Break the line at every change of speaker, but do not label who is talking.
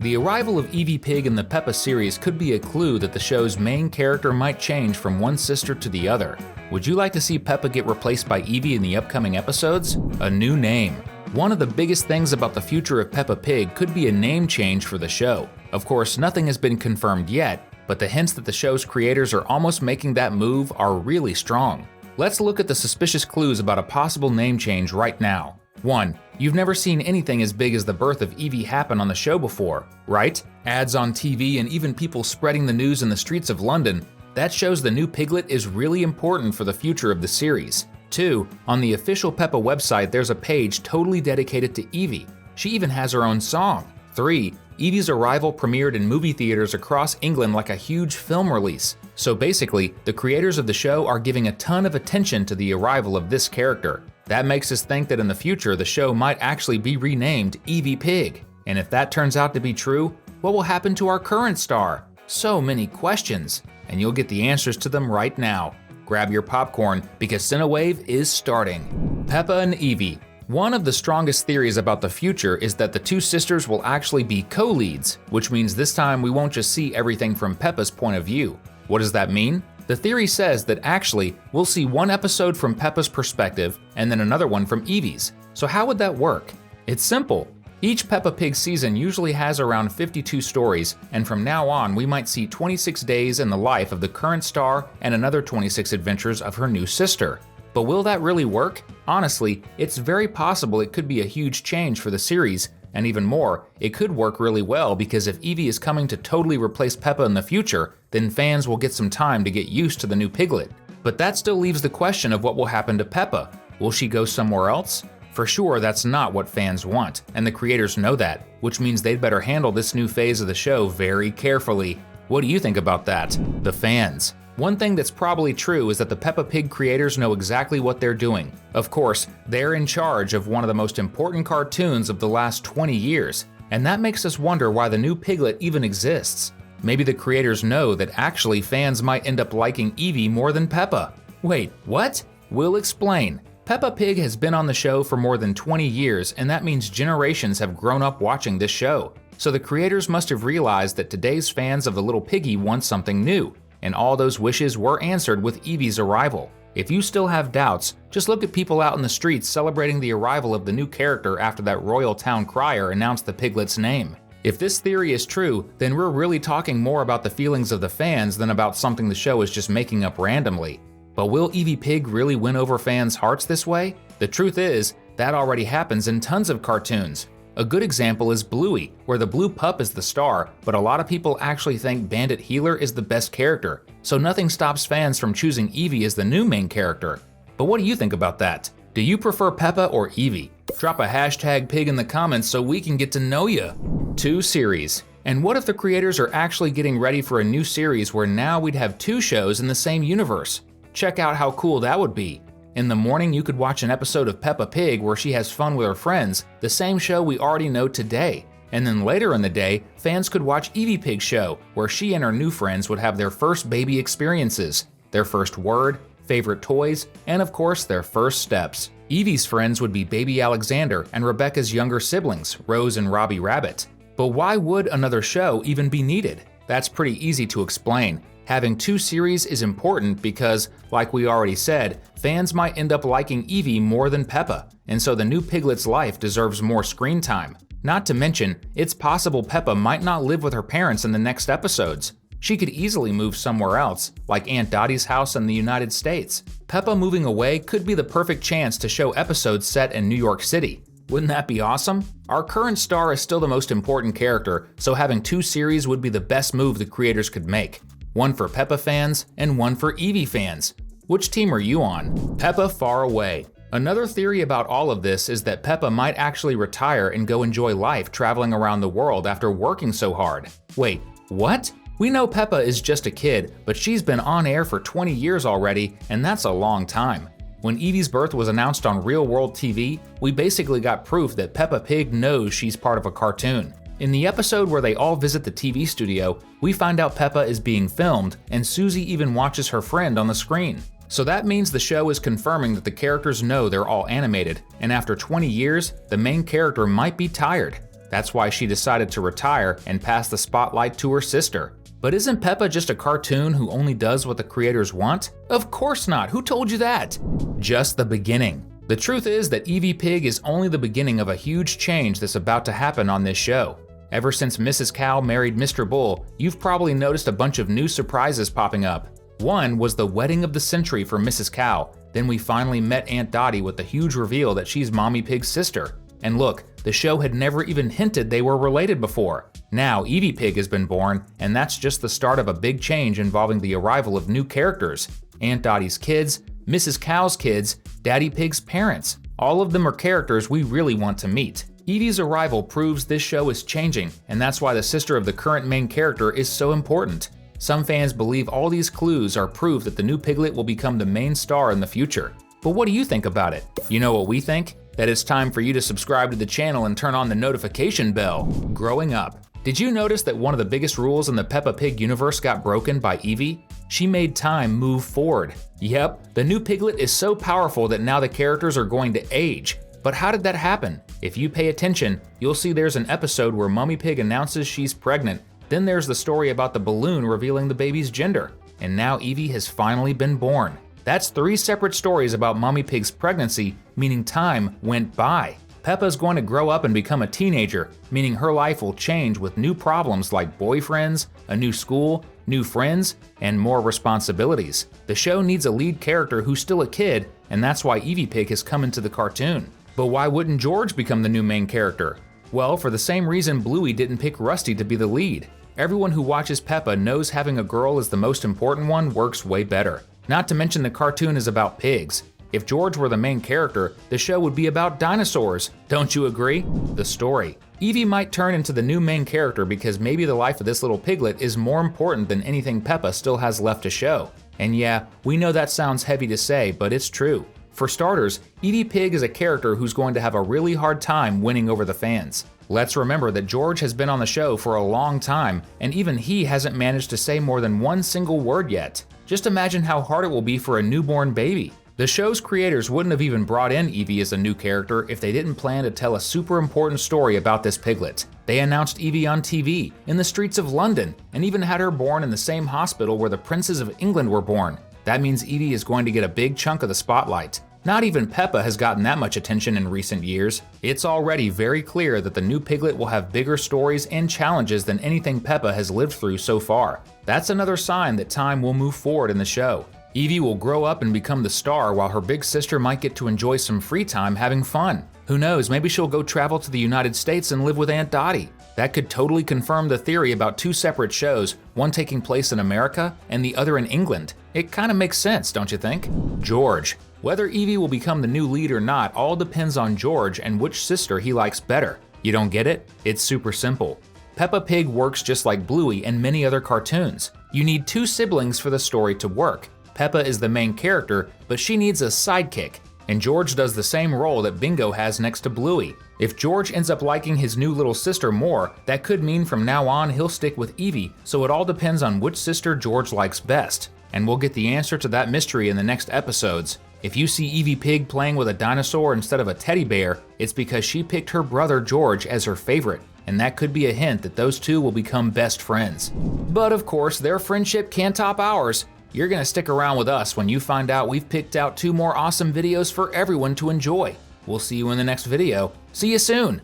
The arrival of EVIE Pig in the Peppa series could be a clue that the show's main character might change from one sister to the other. Would you like to see Peppa get replaced by EVIE in the upcoming episodes? A new name. One of the biggest things about the future of Peppa Pig could be a name change for the show. Of course, nothing has been confirmed yet, but the hints that the show's creators are almost making that move are really strong. Let's look at the suspicious clues about a possible name change right now. 1. You've never seen anything as big as the birth of EVIE happen on the show before, right? Ads on TV and even people spreading the news in the streets of London. That shows the new piglet is really important for the future of the series. 2. On the official Peppa website there's a page totally dedicated to EVIE. She even has her own song. 3. EVIE's arrival premiered in movie theaters across England like a huge film release. So basically, the creators of the show are giving a ton of attention to the arrival of this character. That makes us think that in the future the show might actually be renamed EVIE Pig. And if that turns out to be true, what will happen to our current star? So many questions, and you'll get the answers to them right now. Grab your popcorn because Cinewave is starting. Peppa and EVIE. One of the strongest theories about the future is that the two sisters will actually be co-leads, which means this time we won't just see everything from Peppa's point of view. What does that mean? The theory says that actually we'll see one episode from Peppa's perspective and then another one from EVIE's. So how would that work? It's simple. Each Peppa Pig season usually has around 52 stories, and from now on we might see 26 days in the life of the current star and another 26 adventures of her new sister. But will that really work? Honestly, it's very possible it could be a huge change for the series, and even more, it could work really well because if EVIE is coming to totally replace Peppa in the future, then fans will get some time to get used to the new piglet. But that still leaves the question of what will happen to Peppa. Will she go somewhere else? For sure, that's not what fans want, and the creators know that, which means they'd better handle this new phase of the show very carefully. What do you think about that? The fans. One thing that's probably true is that the Peppa Pig creators know exactly what they're doing. Of course, they're in charge of one of the most important cartoons of the last 20 years, and that makes us wonder why the new piglet even exists. Maybe the creators know that actually fans might end up liking EVIE more than Peppa. Wait, what? We'll explain. Peppa Pig has been on the show for more than 20 years, and that means generations have grown up watching this show. So the creators must have realized that today's fans of the little piggy want something new, and all those wishes were answered with EVIE's arrival. If you still have doubts, just look at people out in the streets celebrating the arrival of the new character after that royal town crier announced the piglet's name. If this theory is true, then we're really talking more about the feelings of the fans than about something the show is just making up randomly. But will EVIE Pig really win over fans' hearts this way? The truth is, that already happens in tons of cartoons. A good example is Bluey, where the blue pup is the star, but a lot of people actually think Bandit Healer is the best character, so nothing stops fans from choosing EVIE as the new main character. But what do you think about that? Do you prefer Peppa or EVIE? Drop a hashtag pig in the comments so we can get to know ya. 2 series. And what if the creators are actually getting ready for a new series where now we'd have 2 shows in the same universe? Check out how cool that would be. In the morning you could watch an episode of Peppa Pig where she has fun with her friends, the same show we already know today. And then later in the day, fans could watch EVIE Pig's show, where she and her new friends would have their first baby experiences, their first word, favorite toys, and of course their first steps. EVIE's friends would be baby Alexander and Rebecca's younger siblings, Rose and Robbie Rabbit. But why would another show even be needed? That's pretty easy to explain. Having 2 series is important because, like we already said, fans might end up liking EVIE more than Peppa, and so the new piglet's life deserves more screen time. Not to mention, it's possible Peppa might not live with her parents in the next episodes. She could easily move somewhere else, like Aunt Dottie's house in the United States. Peppa moving away could be the perfect chance to show episodes set in New York City. Wouldn't that be awesome? Our current star is still the most important character, so having 2 series would be the best move the creators could make. One for Peppa fans and one for EVIE fans. Which team are you on? Peppa far away. Another theory about all of this is that Peppa might actually retire and go enjoy life traveling around the world after working so hard. Wait, what? We know Peppa is just a kid, but she's been on air for 20 years already, and that's a long time. When EVIE's birth was announced on Real World TV, we basically got proof that Peppa Pig knows she's part of a cartoon. In the episode where they all visit the TV studio, we find out Peppa is being filmed, and Susie even watches her friend on the screen. So that means the show is confirming that the characters know they're all animated, and after 20 years, the main character might be tired. That's why she decided to retire and pass the spotlight to her sister. But isn't Peppa just a cartoon who only does what the creators want? Of course not, who told you that? Just the beginning. The truth is that EVIE Pig is only the beginning of a huge change that's about to happen on this show. Ever since Mrs. Cow married Mr. Bull, you've probably noticed a bunch of new surprises popping up. One was the wedding of the century for Mrs. Cow. Then we finally met Aunt Dottie with the huge reveal that she's Mommy Pig's sister. And look, the show had never even hinted they were related before. Now EVIE Pig has been born, and that's just the start of a big change involving the arrival of new characters. Aunt Dottie's kids, Mrs. Cow's kids, Daddy Pig's parents. All of them are characters we really want to meet. EVIE's arrival proves this show is changing, and that's why the sister of the current main character is so important. Some fans believe all these clues are proof that the new piglet will become the main star in the future. But what do you think about it? You know what we think? That it's time for you to subscribe to the channel and turn on the notification bell. Growing up. Did you notice that one of the biggest rules in the Peppa Pig universe got broken by EVIE? She made time move forward. Yep, the new piglet is so powerful that now the characters are going to age. But how did that happen? If you pay attention, you'll see there's an episode where Mummy Pig announces she's pregnant. Then there's the story about the balloon revealing the baby's gender. And now EVIE has finally been born. That's 3 separate stories about Mummy Pig's pregnancy, meaning time went by. Peppa's going to grow up and become a teenager, meaning her life will change with new problems like boyfriends, a new school, new friends, and more responsibilities. The show needs a lead character who's still a kid, and that's why EVIE Pig has come into the cartoon. But why wouldn't George become the new main character? Well, for the same reason Bluey didn't pick Rusty to be the lead. Everyone who watches Peppa knows having a girl as the most important one works way better. Not to mention the cartoon is about pigs. If George were the main character, the show would be about dinosaurs. Don't you agree? The story. EVIE might turn into the new main character because maybe the life of this little piglet is more important than anything Peppa still has left to show. And yeah, we know that sounds heavy to say, but it's true. For starters, EVIE Pig is a character who's going to have a really hard time winning over the fans. Let's remember that George has been on the show for a long time, and even he hasn't managed to say more than one single word yet. Just imagine how hard it will be for a newborn baby. The show's creators wouldn't have even brought in EVIE as a new character if they didn't plan to tell a super important story about this piglet. They announced EVIE on TV, in the streets of London, and even had her born in the same hospital where the princes of England were born. That means EVIE is going to get a big chunk of the spotlight. Not even Peppa has gotten that much attention in recent years. It's already very clear that the new piglet will have bigger stories and challenges than anything Peppa has lived through so far. That's another sign that time will move forward in the show. EVIE will grow up and become the star while her big sister might get to enjoy some free time having fun. Who knows, maybe she'll go travel to the United States and live with Aunt Dottie. That could totally confirm the theory about 2 separate shows, one taking place in America and the other in England. It kinda makes sense, don't you think? George. Whether EVIE will become the new lead or not all depends on George and which sister he likes better. You don't get it? It's super simple. Peppa Pig works just like Bluey and many other cartoons. You need 2 siblings for the story to work. Peppa is the main character, but she needs a sidekick. And George does the same role that Bingo has next to Bluey. If George ends up liking his new little sister more, that could mean from now on he'll stick with EVIE, so it all depends on which sister George likes best. And we'll get the answer to that mystery in the next episodes. If you see EVIE Pig playing with a dinosaur instead of a teddy bear, it's because she picked her brother George as her favorite, and that could be a hint that those two will become best friends. But of course, their friendship can't top ours. You're gonna stick around with us when you find out we've picked out 2 more awesome videos for everyone to enjoy. We'll see you in the next video. See you soon!